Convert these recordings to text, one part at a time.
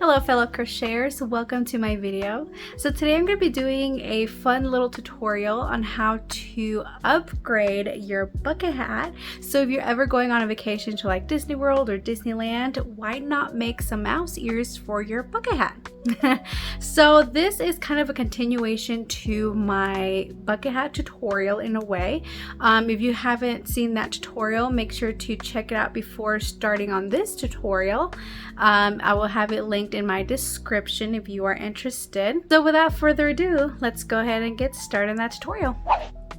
Hello fellow crocheters, welcome to my video. So today I'm going to be doing a fun little tutorial on how to upgrade your bucket hat. So if you're ever going on a vacation to like Disney World or Disneyland, why not make some mouse ears for your bucket hat? So this is kind of a continuation to my bucket hat tutorial in a way. If you haven't seen that tutorial, make sure to check it out before starting on this tutorial. I will have it linked in my description if you are interested. So without further ado, let's go ahead and get started on that tutorial.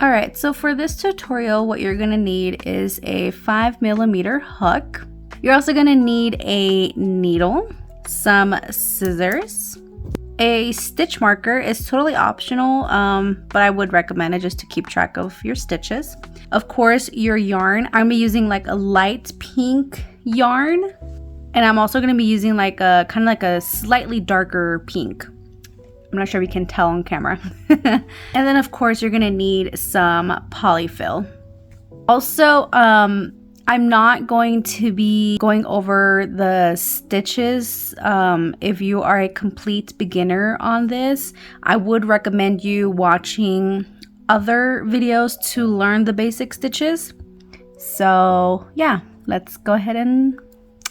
Alright, so for this tutorial, what you're going to need is a 5mm hook. You're also going to need a needle, some scissors, a stitch marker. Is totally optional, but I would recommend it just to keep track of your stitches. Of course, your yarn. I'm going to be using like a light pink yarn. And I'm also going to be using like a kind of like a slightly darker pink. I'm not sure if you can tell on camera. And then of course you're going to need some polyfill. Also, I'm not going to be going over the stitches. If you are a complete beginner on this, I would recommend you watching other videos to learn the basic stitches. So yeah, let's go ahead and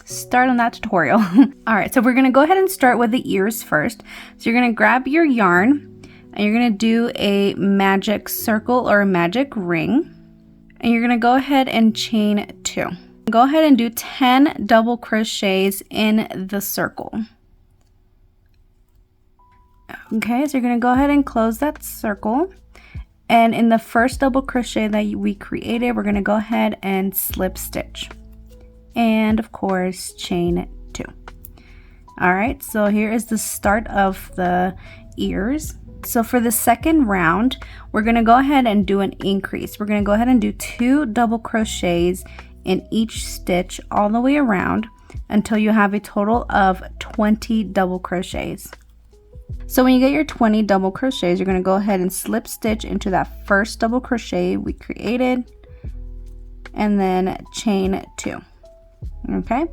start on that tutorial. Alright, so we're going to go ahead and start with the ears first. So you're going to grab your yarn and you're going to do a magic circle or a magic ring. And you're going to go ahead and chain 2. Go ahead and do 10 double crochets in the circle. Okay, so you're going to go ahead and close that circle. And in the first double crochet that we created, we're going to go ahead and slip stitch. And of course, chain 2. Alright, so here is the start of the ears. So for the second round, we're going to go ahead and do an increase. We're going to go ahead and do 2 double crochets in each stitch all the way around until you have a total of 20 double crochets. So when you get your 20 double crochets, you're going to go ahead and slip stitch into that first double crochet we created and then chain 2. Okay,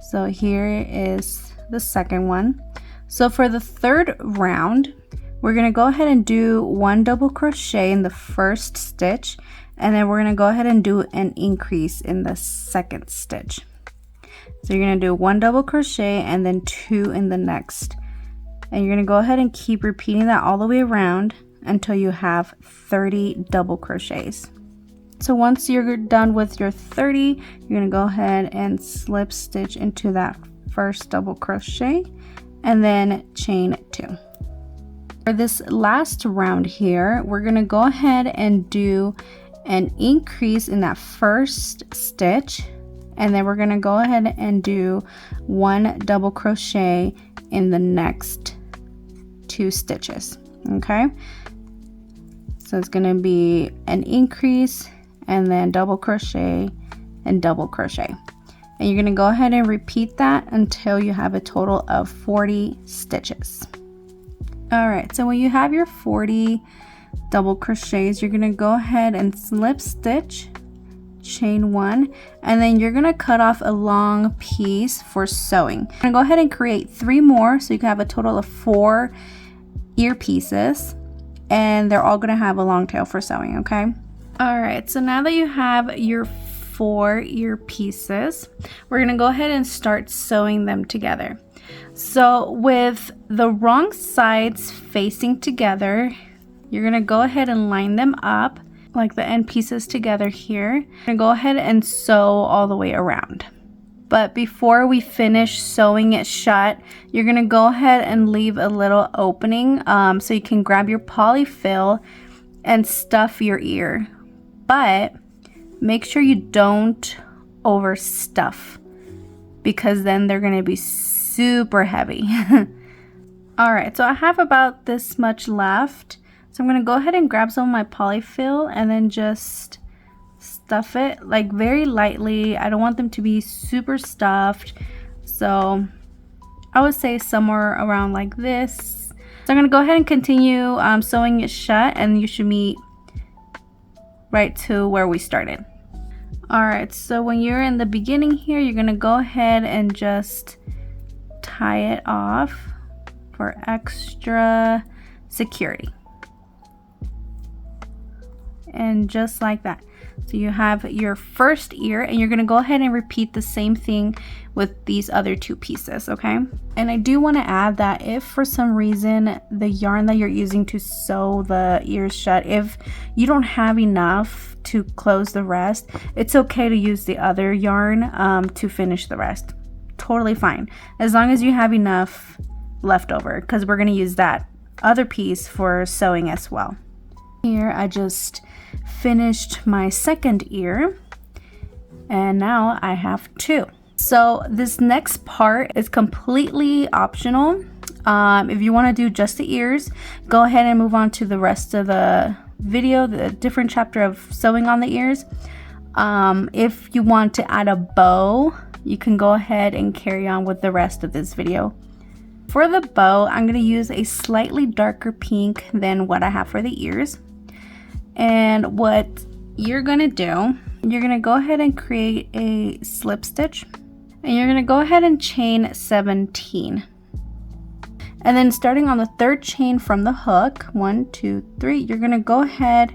so here is the second one. So for the third round, we're going to go ahead and do 1 double crochet in the first stitch, and then we're going to go ahead and do an increase in the second stitch. So you're going to do 1 double crochet and then 2 in the next, and you're going to go ahead and keep repeating that all the way around until you have 30 double crochets. So once you're done with your 30, you're going to go ahead and slip stitch into that first double crochet and then chain 2. For this last round here, we're going to go ahead and do an increase in that first stitch, and then we're going to go ahead and do 1 double crochet in the next 2 stitches. Okay, so it's going to be an increase and then double crochet and double crochet, and you're going to go ahead and repeat that until you have a total of 40 stitches. Alright, so when you have your 40 double crochets, you're going to go ahead and slip stitch, chain 1, and then you're going to cut off a long piece for sewing. I'm going to go ahead and create 3 more so you can have a total of 4 ear pieces, and they're all going to have a long tail for sewing. Okay, alright, so now that you have your 4 ear pieces, we're going to go ahead and start sewing them together. So with the wrong sides facing together, you're going to go ahead and line them up like the end pieces together here. You're going to go ahead and sew all the way around. But before we finish sewing it shut, you're going to go ahead and leave a little opening so you can grab your polyfill and stuff your ear. But make sure you don't overstuff, because then they're going to be super heavy. Alright, so I have about this much left. So I'm going to go ahead and grab some of my polyfill and then just stuff it like very lightly. I don't want them to be super stuffed. So I would say somewhere around like this. So I'm going to go ahead and continue sewing it shut, and you should meet right to where we started. Alright, so when you're in the beginning here, you're going to go ahead and just tie it off for extra security. And just like that. So you have your first ear, and you're gonna go ahead and repeat the same thing with these other two pieces, okay? And I do want to add that if for some reason the yarn that you're using to sew the ears shut, if you don't have enough to close the rest, it's okay to use the other yarn to finish the rest. Totally fine, as long as you have enough left over, because we're gonna use that other piece for sewing as well. Here I just finished my second ear, and now I have two. So this next part is completely optional. If you want to do just the ears, go ahead and move on to the rest of the video, the different chapter of sewing on the ears. If you want to add a bow, you can go ahead and carry on with the rest of this video. For the bow, I'm going to use a slightly darker pink than what I have for the ears. And what you're going to do, you're going to go ahead and create a slip stitch, and you're going to go ahead and chain 17. And then starting on the third chain from the hook, 1, 2, 3, you're going to go ahead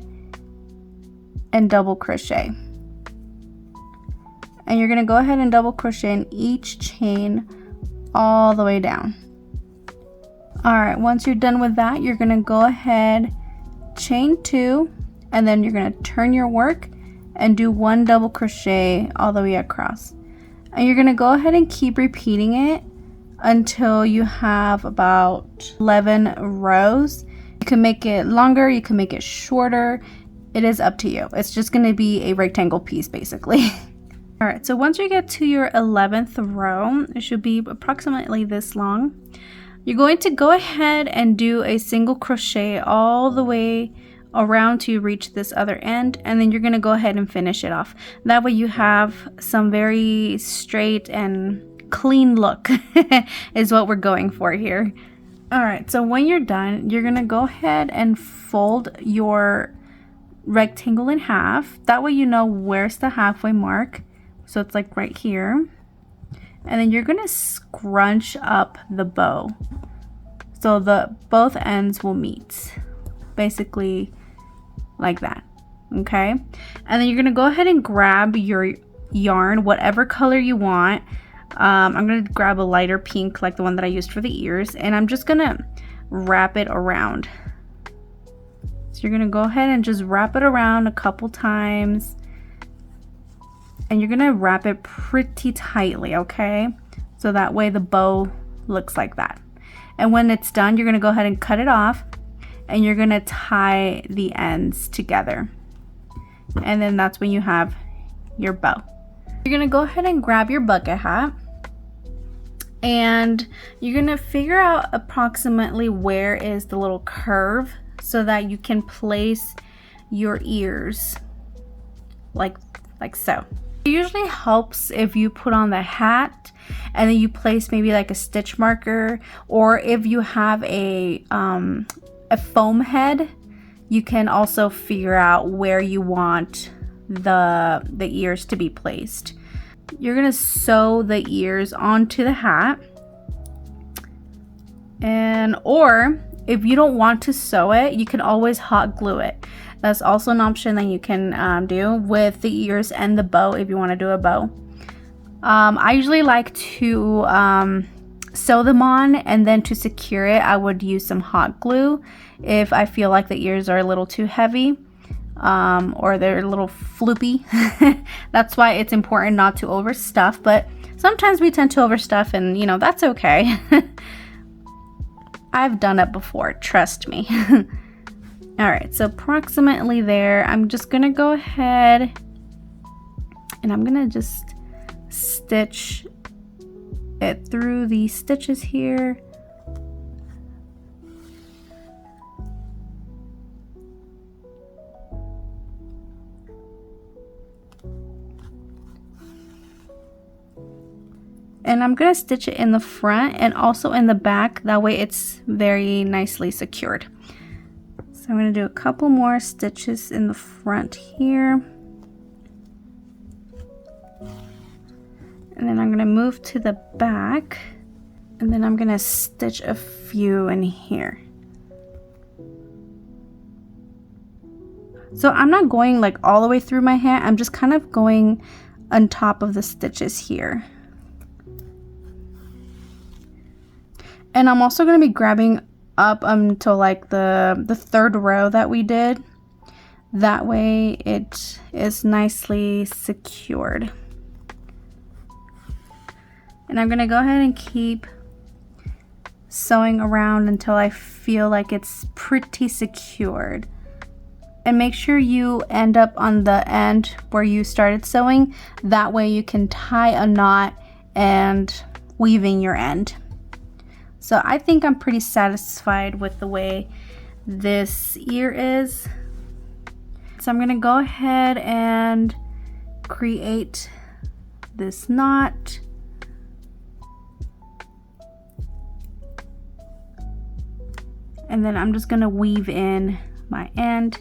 and double crochet. And you're going to go ahead and double crochet in each chain all the way down. Alright, once you're done with that, you're going to go ahead, chain 2, and then you're going to turn your work and do 1 double crochet all the way across. And you're going to go ahead and keep repeating it until you have about 11 rows. You can make it longer, you can make it shorter. It is up to you. It's just going to be a rectangle piece basically. Alright, so once you get to your 11th row, it should be approximately this long. You're going to go ahead and do a single crochet all the way around to reach this other end, and then you're going to go ahead and finish it off. That way you have some very straight and clean look is what we're going for here. Alright, so when you're done, you're going to go ahead and fold your rectangle in half. That way you know where's the halfway mark. So it's like right here. And then you're going to scrunch up the bow so the both ends will meet, basically like that. Okay, and then you're going to go ahead and grab your yarn, whatever color you want. I'm going to grab a lighter pink like the one that I used for the ears, and I'm just going to wrap it around. So you're going to go ahead and just wrap it around a couple times, and you're going to wrap it pretty tightly, okay? So that way the bow looks like that. And when it's done, you're going to go ahead and cut it off, and you're going to tie the ends together. And then that's when you have your bow. You're going to go ahead and grab your bucket hat, and you're going to figure out approximately where is the little curve so that you can place your ears like so. It usually helps if you put on the hat and then you place maybe like a stitch marker, or if you have a foam head, you can also figure out where you want the ears to be placed. You're gonna sew the ears onto the hat, or if you don't want to sew it, you can always hot glue it. That's also an option that you can do with the ears and the bow if you want to do a bow. I usually like to sew them on, and then to secure it I would use some hot glue if I feel like the ears are a little too heavy, or they're a little floopy. That's why it's important not to overstuff, but sometimes we tend to overstuff, and you know, that's okay. I've done it before, trust me. Alright, so approximately there, I'm just gonna go ahead and I'm gonna just stitch it through these stitches here. And I'm gonna stitch it in the front and also in the back, that way it's very nicely secured. So I'm going to do a couple more stitches in the front here. And then I'm going to move to the back And then I'm gonna stitch a few in here. So I'm not going like all the way through my hat, I'm just kind of going on top of the stitches here. And I'm also gonna be grabbing up until like the third row that we did. That way it is nicely secured. And I'm gonna go ahead and keep sewing around until I feel like it's pretty secured. And make sure you end up on the end where you started sewing. That way you can tie a knot and weaving your end. So I think I'm pretty satisfied with the way this ear is. So I'm gonna go ahead and create this knot. And then I'm just gonna weave in my end.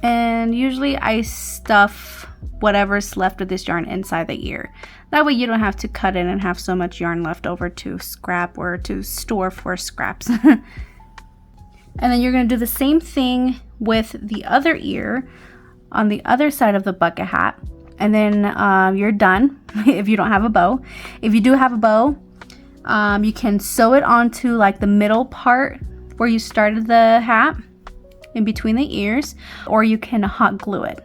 And usually I stuff whatever's left of this yarn inside the ear. That way you don't have to cut it and have so much yarn left over to scrap or to store for scraps. And then you're gonna do the same thing with the other ear on the other side of the bucket hat. And then you're done if you don't have a bow. If you do have a bow, you can sew it onto like the middle part where you started the hat in between the ears, or you can hot glue it.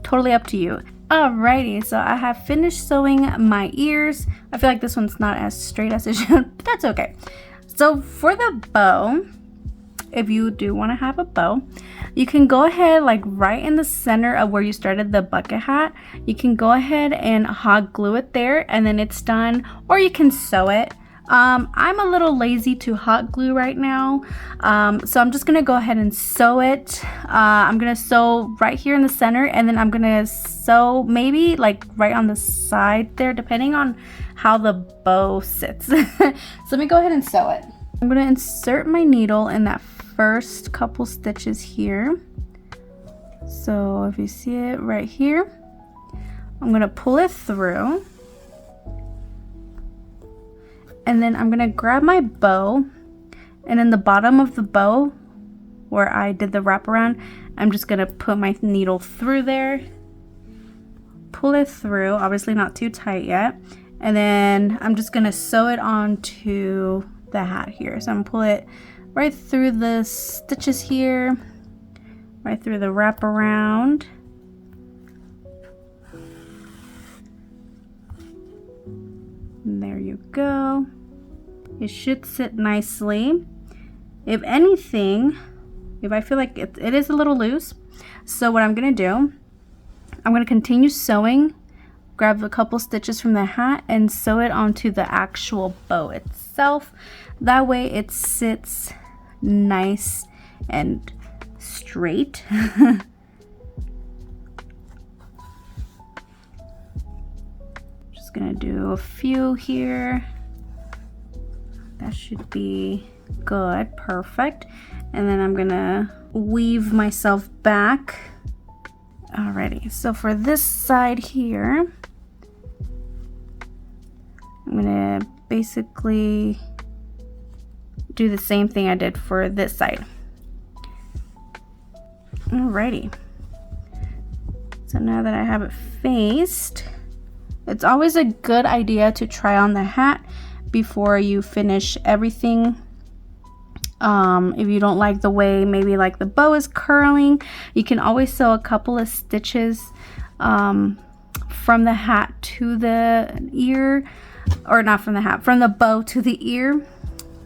Totally up to you. Alrighty, so I have finished sewing my ears. I feel like this one's not as straight as it should, but that's okay. So for the bow, if you do want to have a bow, you can go ahead like right in the center of where you started the bucket hat. You can go ahead and hot glue it there and then it's done, or you can sew it. I'm a little lazy to hot glue right now, so I'm just gonna go ahead and sew it. I'm gonna sew right here in the center, and then I'm gonna sew maybe like right on the side there, depending on how the bow sits. So let me go ahead and sew it. I'm gonna insert my needle in that first couple stitches here. So if you see it right here, I'm gonna pull it through. And then I'm gonna grab my bow, and in the bottom of the bow where I did the wraparound, I'm just gonna put my needle through there, pull it through, obviously not too tight yet, and then I'm just gonna sew it onto the hat here. So I'm gonna pull it right through the stitches here, right through the wraparound. And there you go. It should sit nicely. If anything, if I feel like it is a little loose, so what I'm gonna do, I'm gonna continue sewing, grab a couple stitches from the hat and sew it onto the actual bow itself. That way it sits nice and straight. Gonna do a few here. That should be good, perfect. And then I'm gonna weave myself back. Alrighty, so for this side here, I'm gonna basically do the same thing I did for this side. Alrighty, so now that I have it faced, it's always a good idea to try on the hat before you finish everything. If you don't like the way maybe like the bow is curling, you can always sew a couple of stitches from the hat to the ear, or not from the hat, from the bow to the ear.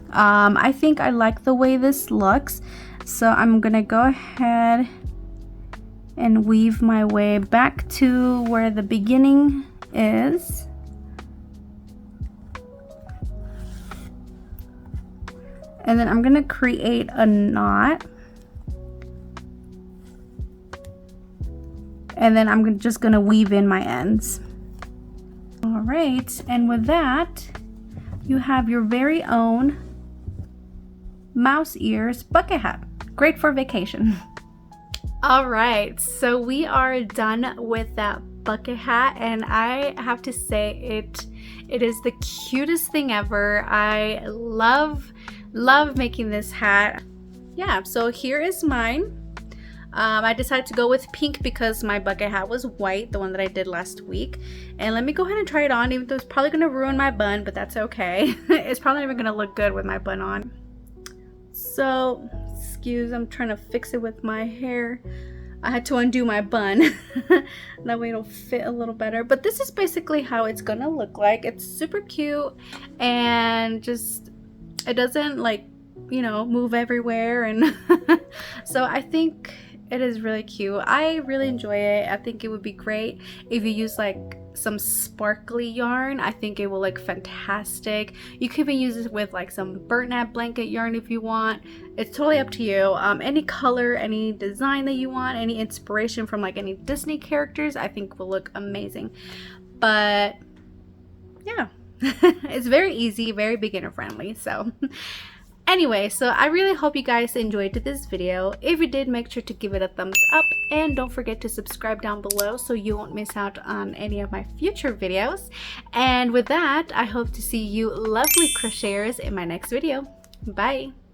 I think I like the way this looks, so I'm gonna go ahead and weave my way back to where the beginning is. And then I'm gonna create a knot, and then I'm just gonna weave in my ends. All right, and with that, you have your very own mouse ears bucket hat. Great for vacation. All right, so we are done with that bucket hat, and I have to say It is the cutest thing ever. I love making this hat. Yeah, so here is mine. I decided to go with pink because my bucket hat was white, the one that I did last week. And let me go ahead and try it on, even though it's probably going to ruin my bun, but that's okay. It's probably not even going to look good with my bun on. So, I'm trying to fix it with my hair. I had to undo my bun. That way it'll fit a little better. But this is basically how it's going to look like. It's super cute and just, it doesn't like, you know, move everywhere. And so I think it is really cute. I really enjoy it. I think it would be great if you use like some sparkly yarn. I think it will look fantastic. You can even use it with like some burnt nap blanket yarn if you want. It's totally up to you. Any color, any design that you want, any inspiration from like any Disney characters, I think will look amazing. But yeah, it's very easy, very beginner friendly. So anyway, so I really hope you guys enjoyed this video. If you did, make sure to give it a thumbs up and don't forget to subscribe down below so you won't miss out on any of my future videos. And with that, I hope to see you lovely crocheters in my next video. Bye!